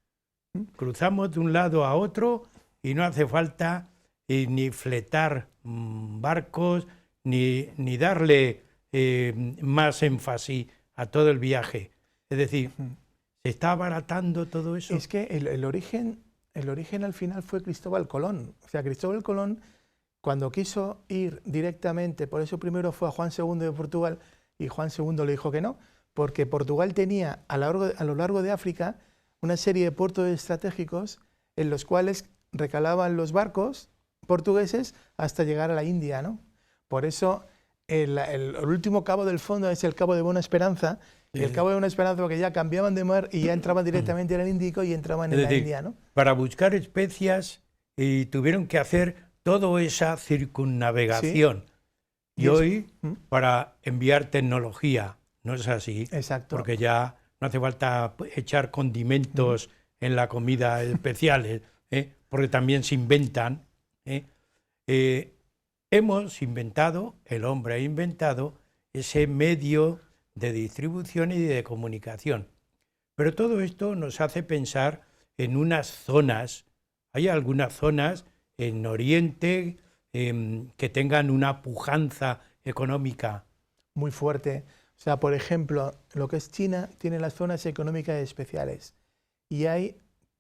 Cruzamos de un lado a otro y no hace falta ni fletar barcos, ni darle más énfasis a todo el viaje. Es decir, ¿se está abaratando todo eso? Es que el origen al final fue Cristóbal Colón. O sea, Cristóbal Colón, cuando quiso ir directamente, por eso primero fue a Juan II de Portugal y Juan II le dijo que no, porque Portugal tenía a lo largo de África una serie de puertos estratégicos en los cuales recalaban los barcos portugueses hasta llegar a la India, ¿no? Por eso el último cabo del fondo es el Cabo de Buena Esperanza, y el Cabo de Buena Esperanza porque ya cambiaban de mar y ya entraban directamente en el Índico y entraban en la India, ¿no? Para buscar especias tuvieron que hacer toda esa circunnavegación. Sí. Y hoy, para enviar tecnología, ¿no es así? Exacto. Porque ya no hace falta echar condimentos en la comida especiales, porque también se inventan. el hombre ha inventado ese medio de distribución y de comunicación. Pero todo esto nos hace pensar en unas zonas. Hay algunas zonas en Oriente que tengan una pujanza económica muy fuerte. O sea, por ejemplo, lo que es China tiene las zonas económicas especiales y hay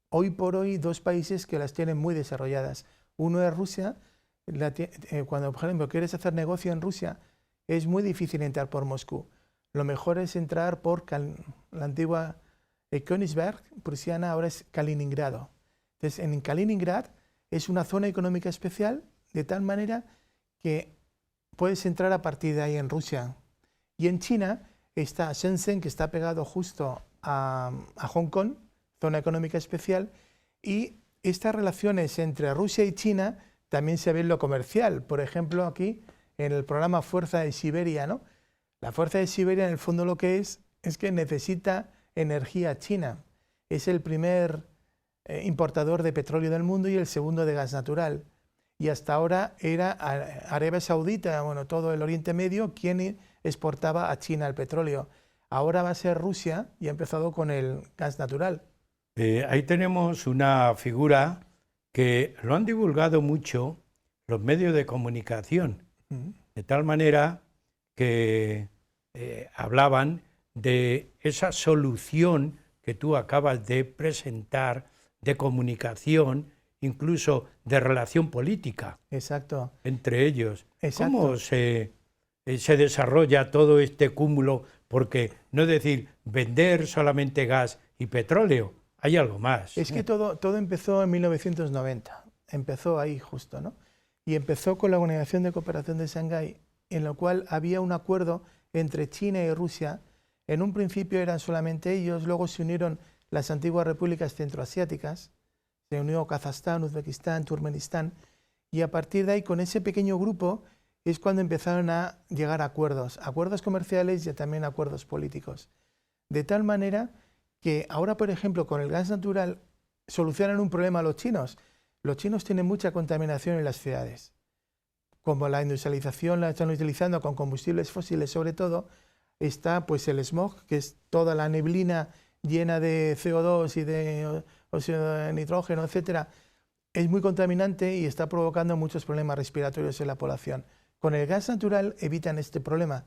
hoy por hoy 2 países que las tienen muy desarrolladas. Uno es Rusia. Cuando, por ejemplo, quieres hacer negocio en Rusia, es muy difícil entrar por Moscú. Lo mejor es entrar por la antigua Königsberg prusiana, ahora es Kaliningrado. Entonces, en Kaliningrad es una zona económica especial de tal manera que puedes entrar a partir de ahí en Rusia. Y en China está Shenzhen, que está pegado justo a Hong Kong, zona económica especial, y estas relaciones entre Rusia y China también se ve en lo comercial. Por ejemplo, aquí en el programa Fuerza de Siberia, ¿no? La Fuerza de Siberia en el fondo lo que es que necesita energía china. Es el primer importador de petróleo del mundo y el segundo de gas natural. Y hasta ahora era Arabia Saudita, bueno, todo el Oriente Medio, quien exportaba a China el petróleo. Ahora va a ser Rusia y ha empezado con el gas natural. Ahí tenemos una figura que lo han divulgado mucho los medios de comunicación, de tal manera que hablaban de esa solución que tú acabas de presentar de comunicación, incluso de relación política. Exacto. Entre ellos. Exacto. ¿Cómo se desarrolla todo este cúmulo? Porque no es decir, vender solamente gas y petróleo, hay algo más. Es que todo empezó en 1990, empezó ahí justo, ¿no? Y empezó con la Organización de Cooperación de Shanghái, en la cual había un acuerdo entre China y Rusia. En un principio eran solamente ellos, luego se unieron las antiguas repúblicas centroasiáticas, se unió Kazajstán, Uzbekistán, Turkmenistán, y a partir de ahí, con ese pequeño grupo, es cuando empezaron a llegar a acuerdos comerciales y también acuerdos políticos. De tal manera que ahora, por ejemplo, con el gas natural solucionan un problema a los chinos. Los chinos tienen mucha contaminación en las ciudades. Como la industrialización la están utilizando con combustibles fósiles sobre todo, está pues el smog, que es toda la neblina llena de CO2 y de óxido de nitrógeno, etcétera. Es muy contaminante y está provocando muchos problemas respiratorios en la población. Con el gas natural evitan este problema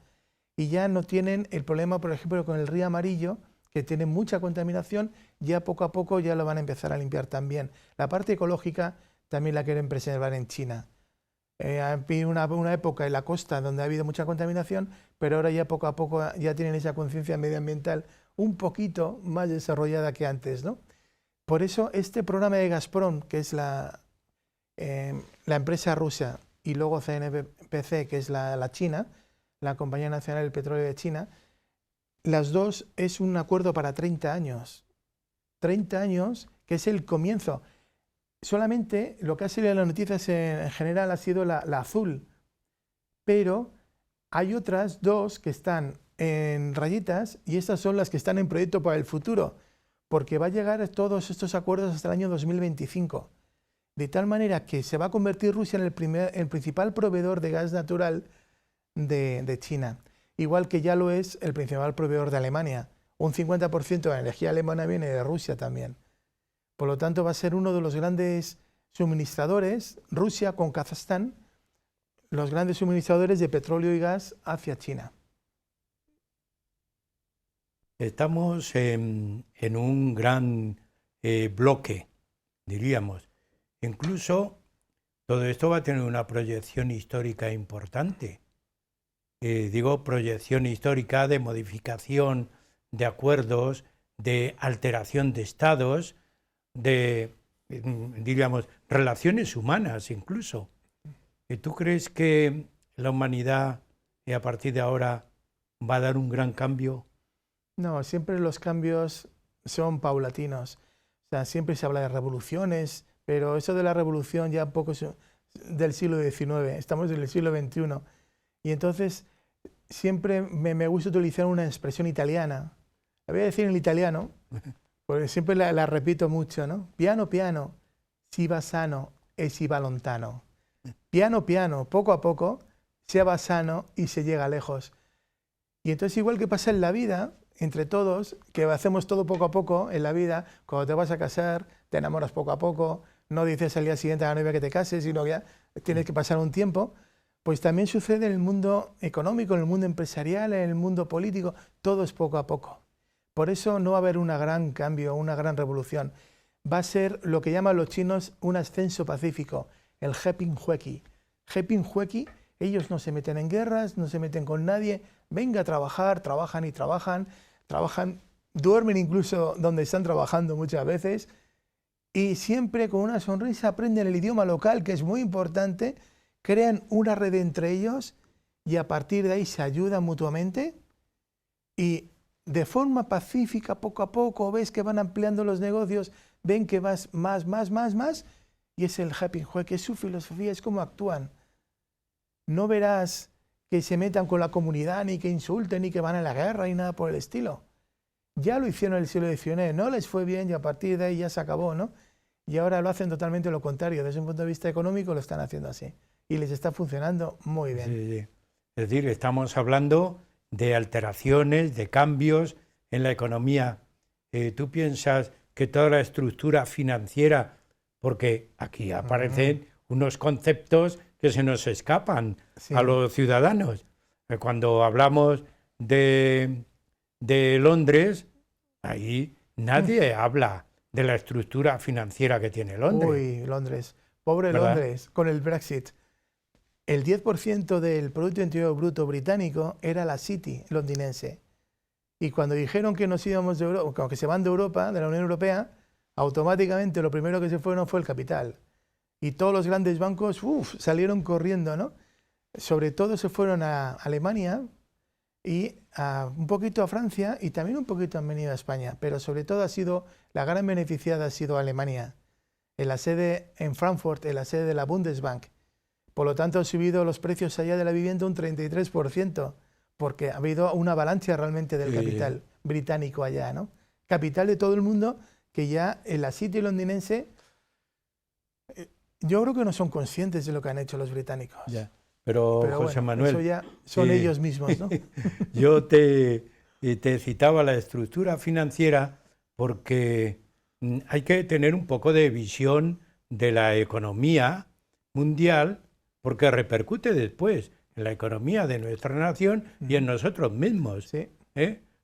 y ya no tienen el problema, por ejemplo, con el río Amarillo, que tiene mucha contaminación, ya poco a poco ya lo van a empezar a limpiar también. La parte ecológica también la quieren preservar en China. Ha habido una época en la costa donde ha habido mucha contaminación, pero ahora ya poco a poco ya tienen esa conciencia medioambiental un poquito más desarrollada que antes, ¿no? Por eso este programa de Gazprom, que es la empresa rusa, y luego CNPC, que es la China, la Compañía Nacional del Petróleo de China, las dos es un acuerdo para 30 años. 30 años, que es el comienzo. Solamente lo que ha salido en las noticias en general ha sido la azul, pero hay otras 2 que están en rayitas y estas son las que están en proyecto para el futuro, porque va a llegar a todos estos acuerdos hasta el año 2025. De tal manera que se va a convertir Rusia en el principal proveedor de gas natural de China, igual que ya lo es el principal proveedor de Alemania. Un 50% de la energía alemana viene de Rusia también. Por lo tanto, va a ser uno de los grandes suministradores, Rusia con Kazajstán, los grandes suministradores de petróleo y gas hacia China. Estamos en un gran bloque, diríamos. Incluso todo esto va a tener una proyección histórica importante. Digo, proyección histórica de modificación de acuerdos, de alteración de estados, de, diríamos, relaciones humanas incluso. ¿Tú crees que la humanidad a partir de ahora va a dar un gran cambio? No, siempre los cambios son paulatinos. O sea, siempre se habla de revoluciones, pero eso de la revolución ya un poco es del siglo XIX, estamos en el siglo XXI. Y entonces siempre me gusta utilizar una expresión italiana. La voy a decir en italiano, porque siempre la repito mucho, ¿no? Piano piano, si va sano e si va lontano. piano, piano, poco a poco, se va sano y se llega lejos. Y entonces igual que pasa en la vida, entre todos, que hacemos todo poco a poco en la vida, cuando te vas a casar, te enamoras poco a poco, no dices al día siguiente a la novia que te cases, sino que ya tienes que pasar un tiempo, pues también sucede en el mundo económico, en el mundo empresarial, en el mundo político, todo es poco a poco. Por eso no va a haber un gran cambio, una gran revolución. Va a ser lo que llaman los chinos un ascenso pacífico, el Heping Hueki. Heping Hueki, ellos no se meten en guerras, no se meten con nadie, venga a trabajar, trabajan y trabajan, duermen incluso donde están trabajando muchas veces, y siempre con una sonrisa aprenden el idioma local, que es muy importante, crean una red entre ellos y a partir de ahí se ayudan mutuamente y de forma pacífica, poco a poco, ves que van ampliando los negocios, ven que vas más, y es el Heping Hueki, es su filosofía, es cómo actúan. No verás que se metan con la comunidad, ni que insulten, ni que van a la guerra, ni nada por el estilo. Ya lo hicieron en el siglo XIX, no les fue bien y a partir de ahí ya se acabó, ¿no? Y ahora lo hacen totalmente lo contrario, desde un punto de vista económico lo están haciendo así. Y les está funcionando muy bien. Sí. Es decir, estamos hablando de alteraciones, de cambios en la economía. ¿Tú piensas que toda la estructura financiera, porque aquí aparecen unos conceptos que se nos escapan a los ciudadanos? Cuando hablamos de Londres, ahí nadie habla de la estructura financiera que tiene Londres. Uy, Londres. Pobre ¿verdad? Londres, con el Brexit. El 10% del Producto Interior Bruto británico era la City londinense. Y cuando dijeron que nos íbamos de Europa, que se van de Europa, de la Unión Europea, automáticamente lo primero que se fueron fue el capital. Y todos los grandes bancos salieron corriendo, ¿no? Sobre todo se fueron a Alemania y un poquito a Francia y también un poquito han venido a España. Pero sobre todo la gran beneficiada ha sido Alemania. En la sede en Frankfurt, en la sede de la Bundesbank. Por lo tanto, han subido los precios allá de la vivienda un 33%, porque ha habido una avalancha realmente del capital británico allá, ¿no? Capital de todo el mundo, que ya en la City londinense, yo creo que no son conscientes de lo que han hecho los británicos. Ya. Pero José bueno, Manuel, eso ya son ellos mismos, ¿no? Yo te citaba la estructura financiera porque hay que tener un poco de visión de la economía mundial, porque repercute después en la economía de nuestra nación y en nosotros mismos. Sí.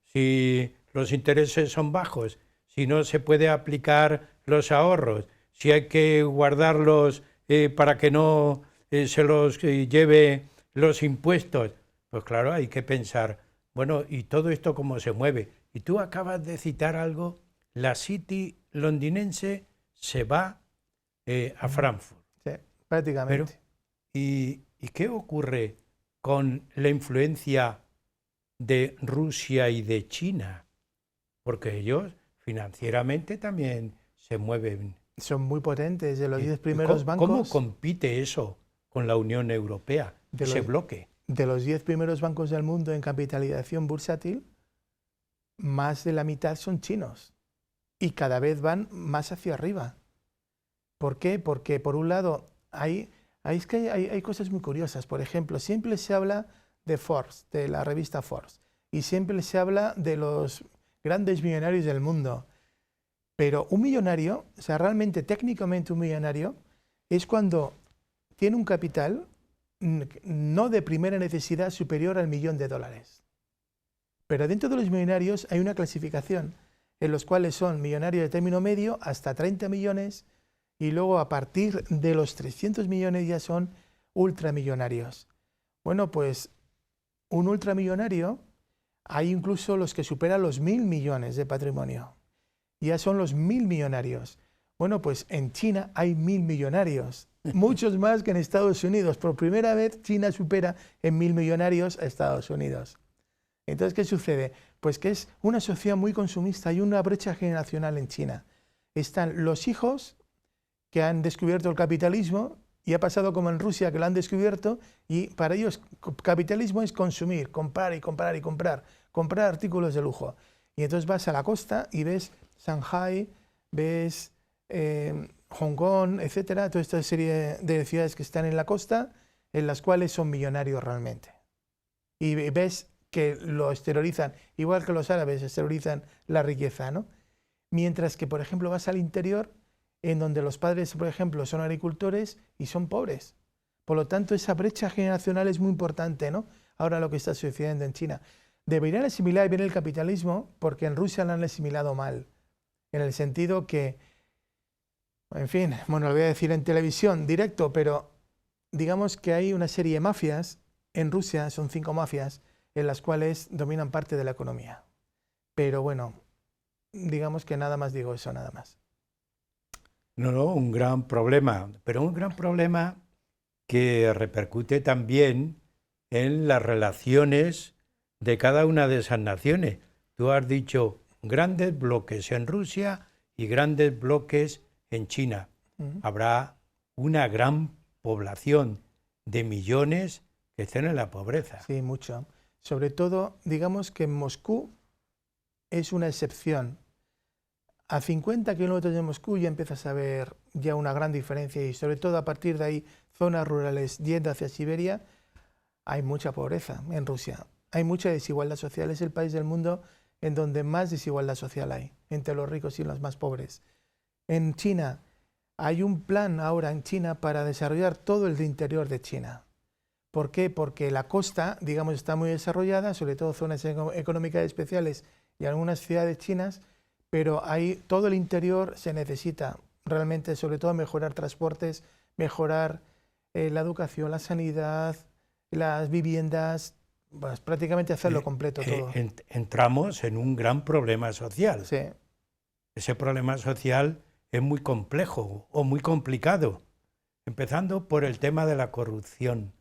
Si los intereses son bajos, si no se puede aplicar los ahorros, si hay que guardarlos para que no se los lleve los impuestos, pues claro, hay que pensar, bueno, ¿y todo esto cómo se mueve? Y tú acabas de citar algo, la City londinense se va a Frankfurt. Sí, prácticamente. Pero, ¿y qué ocurre con la influencia de Rusia y de China? Porque ellos financieramente también se mueven. Son muy potentes, de los 10 primeros bancos. ¿Cómo compite eso con la Unión Europea, ese bloque? De los 10 primeros bancos del mundo en capitalización bursátil, más de la mitad son chinos y cada vez van más hacia arriba. ¿Por qué? Porque por un lado hay cosas muy curiosas. Por ejemplo, siempre se habla de Forbes, de la revista Forbes, y siempre se habla de los grandes millonarios del mundo. Pero un millonario, o sea, realmente técnicamente un millonario, es cuando tiene un capital no de primera necesidad superior al $1.000.000. Pero dentro de los millonarios hay una clasificación en los cuales son millonarios de término medio hasta 30 millones y luego a partir de los 300 millones ya son ultramillonarios. Bueno, pues un ultramillonario, hay incluso los que superan los 1.000 millones de patrimonio. Ya son los 1.000 millonarios. Bueno, pues en China hay 1.000 millonarios, muchos más que en Estados Unidos. Por primera vez China supera en 1.000 millonarios a Estados Unidos. Entonces, ¿qué sucede? Pues que es una sociedad muy consumista, hay una brecha generacional en China. Están los hijos que han descubierto el capitalismo y ha pasado como en Rusia que lo han descubierto y para ellos capitalismo es consumir, comprar y comprar y comprar artículos de lujo. Y entonces vas a la costa y ves Shanghai, ves Hong Kong, etcétera, toda esta serie de ciudades que están en la costa, en las cuales son millonarios realmente. Y ves que lo exteriorizan, igual que los árabes exteriorizan la riqueza, ¿no? Mientras que, por ejemplo, vas al interior, en donde los padres, por ejemplo, son agricultores y son pobres. Por lo tanto, esa brecha generacional es muy importante, ¿no? Ahora lo que está sucediendo en China. Deberían asimilar bien el capitalismo, porque en Rusia lo han asimilado mal, en el sentido que, en fin, bueno, lo voy a decir en televisión, directo, pero digamos que hay una serie de mafias, en Rusia son 5 mafias, en las cuales dominan parte de la economía. Pero bueno, digamos que nada más digo eso, nada más. No, un gran problema, pero un gran problema que repercute también en las relaciones de cada una de esas naciones. Tú has dicho grandes bloques en Rusia y grandes bloques en China. Habrá una gran población de millones que estén en la pobreza. Sí, mucho. Sobre todo, digamos que Moscú es una excepción. A 50 kilómetros de Moscú ya empiezas a ver ya una gran diferencia y sobre todo a partir de ahí, zonas rurales yendo hacia Siberia, hay mucha pobreza en Rusia. Hay mucha desigualdad social. Es el país del mundo en donde más desigualdad social hay entre los ricos y los más pobres. En China, hay un plan ahora en China para desarrollar todo el interior de China. ¿Por qué? Porque la costa, digamos, está muy desarrollada, sobre todo zonas económicas especiales y algunas ciudades chinas, pero ahí todo el interior se necesita realmente, sobre todo mejorar transportes, mejorar la educación, la sanidad, las viviendas, pues prácticamente hacerlo completo todo. Entramos en un gran problema social. Sí. Ese problema social es muy complejo o muy complicado, empezando por el tema de la corrupción.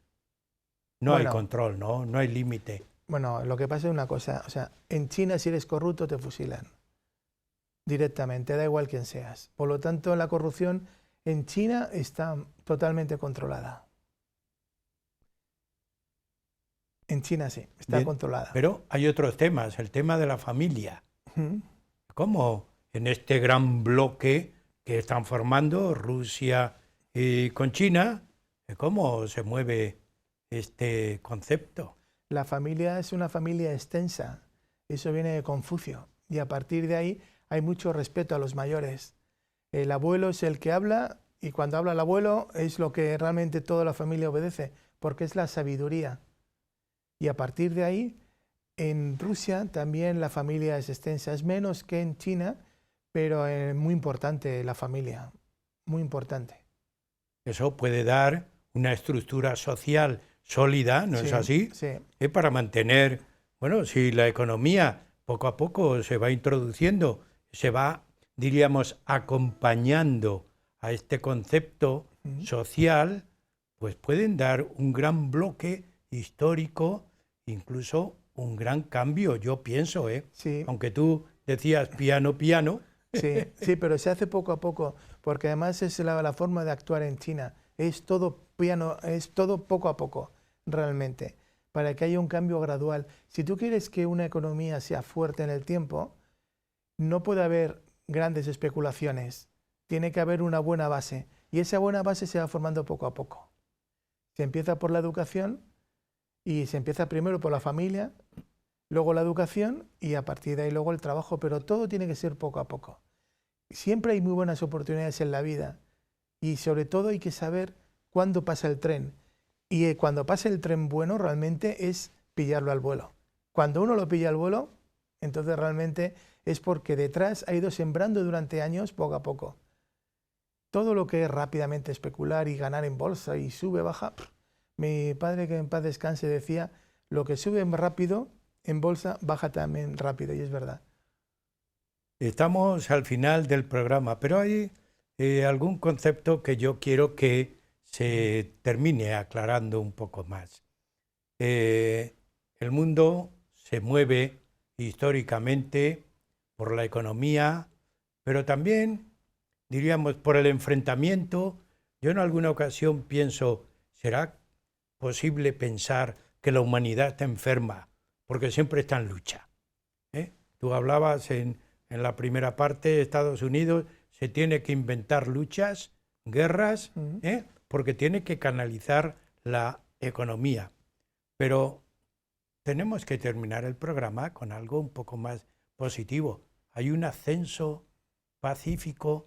No hay control, no hay límite. Bueno, lo que pasa es una cosa, o sea, en China si eres corrupto te fusilan directamente, da igual quién seas. Por lo tanto, la corrupción en China está totalmente controlada. En China sí, está controlada. Pero hay otros temas, el tema de la familia. ¿Cómo en este gran bloque que están formando Rusia con China, cómo se mueve este concepto? La familia es una familia extensa, eso viene de Confucio, y a partir de ahí hay mucho respeto a los mayores. El abuelo es el que habla, y cuando habla el abuelo es lo que realmente toda la familia obedece, porque es la sabiduría. Y a partir de ahí, en Rusia también la familia es extensa, es menos que en China, pero muy importante la familia, muy importante. Eso puede dar una estructura social sólida, ¿no es así? Sí. Para mantener, bueno, si la economía poco a poco se va introduciendo, se va, diríamos, acompañando a este concepto social, pues pueden dar un gran bloque histórico, incluso un gran cambio, yo pienso, Sí. Aunque tú decías piano. Sí, pero se hace poco a poco, porque además es la forma de actuar en China. Es todo piano, es todo poco a poco, realmente, para que haya un cambio gradual. Si tú quieres que una economía sea fuerte en el tiempo, no puede haber grandes especulaciones. Tiene que haber una buena base, y esa buena base se va formando poco a poco. Se empieza por la educación, y se empieza primero por la familia, luego la educación y a partir de ahí luego el trabajo, pero todo tiene que ser poco a poco. Siempre hay muy buenas oportunidades en la vida y sobre todo hay que saber cuándo pasa el tren. Y cuando pasa el tren bueno realmente es pillarlo al vuelo. Cuando uno lo pilla al vuelo, entonces realmente es porque detrás ha ido sembrando durante años poco a poco. Todo lo que es rápidamente especular y ganar en bolsa y sube, baja. Mi padre, que en paz descanse, decía, lo que sube rápido en bolsa baja también rápido, y es verdad. Estamos al final del programa, pero hay algún concepto que yo quiero que se termine aclarando un poco más. El mundo se mueve históricamente por la economía, pero también, diríamos, por el enfrentamiento. Yo en alguna ocasión pienso, ¿será posible pensar que la humanidad está enferma porque siempre está en lucha? Tú hablabas en la primera parte, Estados Unidos se tiene que inventar luchas, guerras, porque tiene que canalizar la economía. Pero tenemos que terminar el programa con algo un poco más positivo. Hay un ascenso pacífico,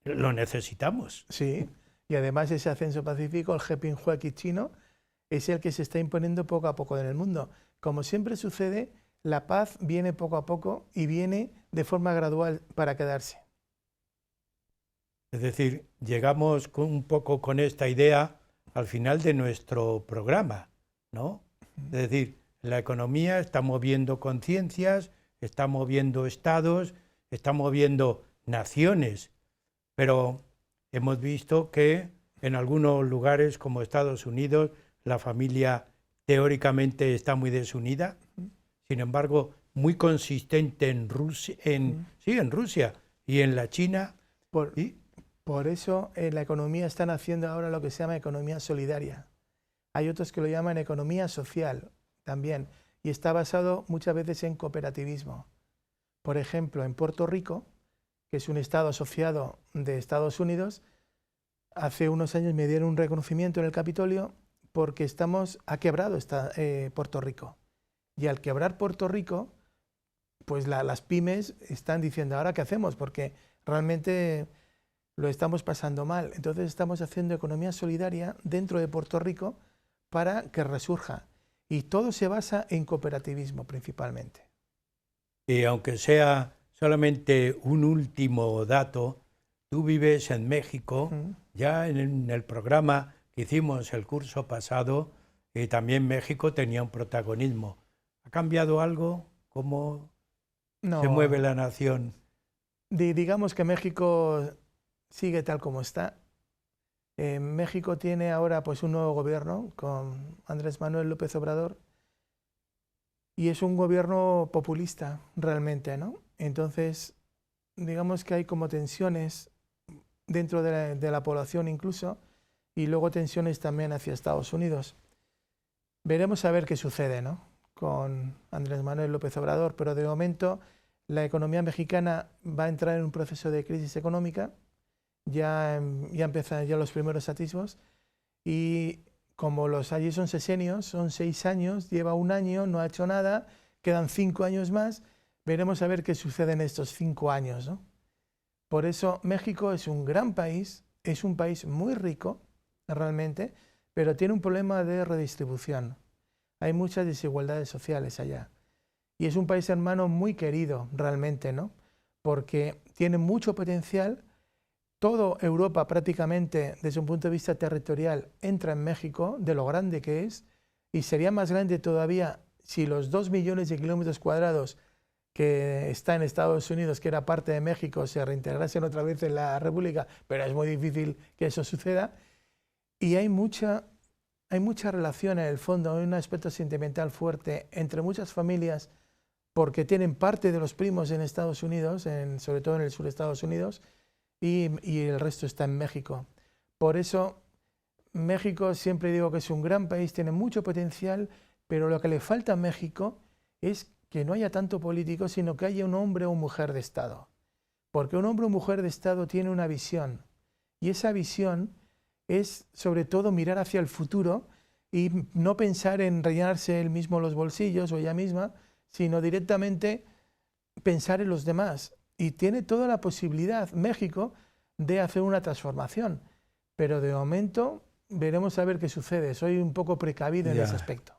lo necesitamos. Sí, y además ese ascenso pacífico, el Geping Huaqui chino, es el que se está imponiendo poco a poco en el mundo. Como siempre sucede, la paz viene poco a poco y viene de forma gradual para quedarse. Es decir, llegamos un poco con esta idea al final de nuestro programa, ¿no? Es decir, la economía está moviendo conciencias, está moviendo estados, está moviendo naciones, pero hemos visto que en algunos lugares como Estados Unidos la familia teóricamente está muy desunida, sin embargo muy consistente en Rusia, en Rusia y en la China. Por eso en la economía están haciendo ahora lo que se llama economía solidaria. Hay otros que lo llaman economía social también, y está basado muchas veces en cooperativismo. Por ejemplo, en Puerto Rico, que es un estado asociado de Estados Unidos, hace unos años me dieron un reconocimiento en el Capitolio porque ha quebrado Puerto Rico. Y al quebrar Puerto Rico, pues las pymes están diciendo, ¿ahora qué hacemos? Porque realmente lo estamos pasando mal. Entonces estamos haciendo economía solidaria dentro de Puerto Rico para que resurja. Y todo se basa en cooperativismo principalmente. Y aunque sea solamente un último dato, tú vives en México, ya en el programa que hicimos el curso pasado, también México tenía un protagonismo. ¿Ha cambiado algo? ¿Cómo se mueve la nación? Digamos que México sigue tal como está. México tiene ahora pues un nuevo gobierno con Andrés Manuel López Obrador y es un gobierno populista realmente, ¿no? Entonces, digamos que hay como tensiones dentro de la población incluso y luego tensiones también hacia Estados Unidos. Veremos a ver qué sucede, ¿no?, con Andrés Manuel López Obrador, pero de momento la economía mexicana va a entrar en un proceso de crisis económica. Ya empiezan ya los primeros atisbos y como los allí son sesenios, son 6 años, lleva un año, no ha hecho nada, quedan 5 años más, veremos a ver qué sucede en estos 5 años, ¿no? Por eso México es un gran país, es un país muy rico realmente, pero tiene un problema de redistribución. Hay muchas desigualdades sociales allá y es un país hermano muy querido realmente, ¿no?, porque tiene mucho potencial. Toda Europa prácticamente desde un punto de vista territorial entra en México, de lo grande que es, y sería más grande todavía si los 2 millones de kilómetros cuadrados que está en Estados Unidos, que era parte de México, se reintegrasen otra vez en la República, pero es muy difícil que eso suceda. Y hay mucha relación en el fondo, hay un aspecto sentimental fuerte entre muchas familias porque tienen parte de los primos en Estados Unidos, sobre todo en el sur de Estados Unidos, y el resto está en México. Por eso México siempre digo que es un gran país, tiene mucho potencial, pero lo que le falta a México es que no haya tanto político, sino que haya un hombre o mujer de Estado. Porque un hombre o mujer de Estado tiene una visión, y esa visión es sobre todo mirar hacia el futuro y no pensar en rellenarse él mismo los bolsillos o ella misma, sino directamente pensar en los demás. Y tiene toda la posibilidad, México, de hacer una transformación. Pero de momento veremos a ver qué sucede. Soy un poco precavido en ese aspecto.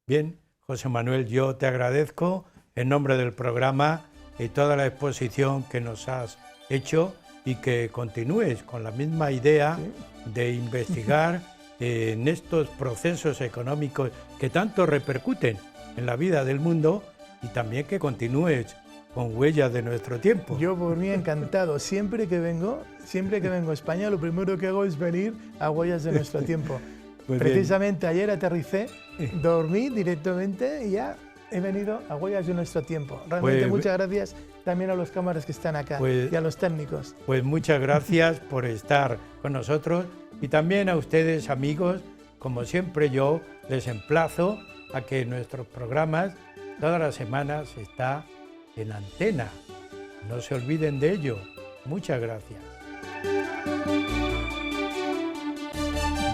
Bien, José Manuel, yo te agradezco en nombre del programa toda la exposición que nos has hecho y que continúes con la misma idea de investigar en estos procesos económicos que tanto repercuten en la vida del mundo y también que continúes con Huellas de Nuestro Tiempo. Yo por mí encantado. Siempre que vengo a España, lo primero que hago es venir a Huellas de Nuestro Tiempo. Pues precisamente ayer aterricé, dormí directamente y ya he venido a Huellas de Nuestro Tiempo. Realmente muchas gracias también a los cámaras que están acá y a los técnicos. Pues muchas gracias por estar con nosotros y también a ustedes, amigos. Como siempre, yo les emplazo a que nuestros programas todas las semanas está en antena. No se olviden de ello. Muchas gracias.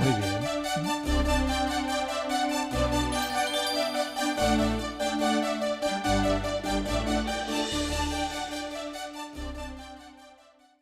Muy bien.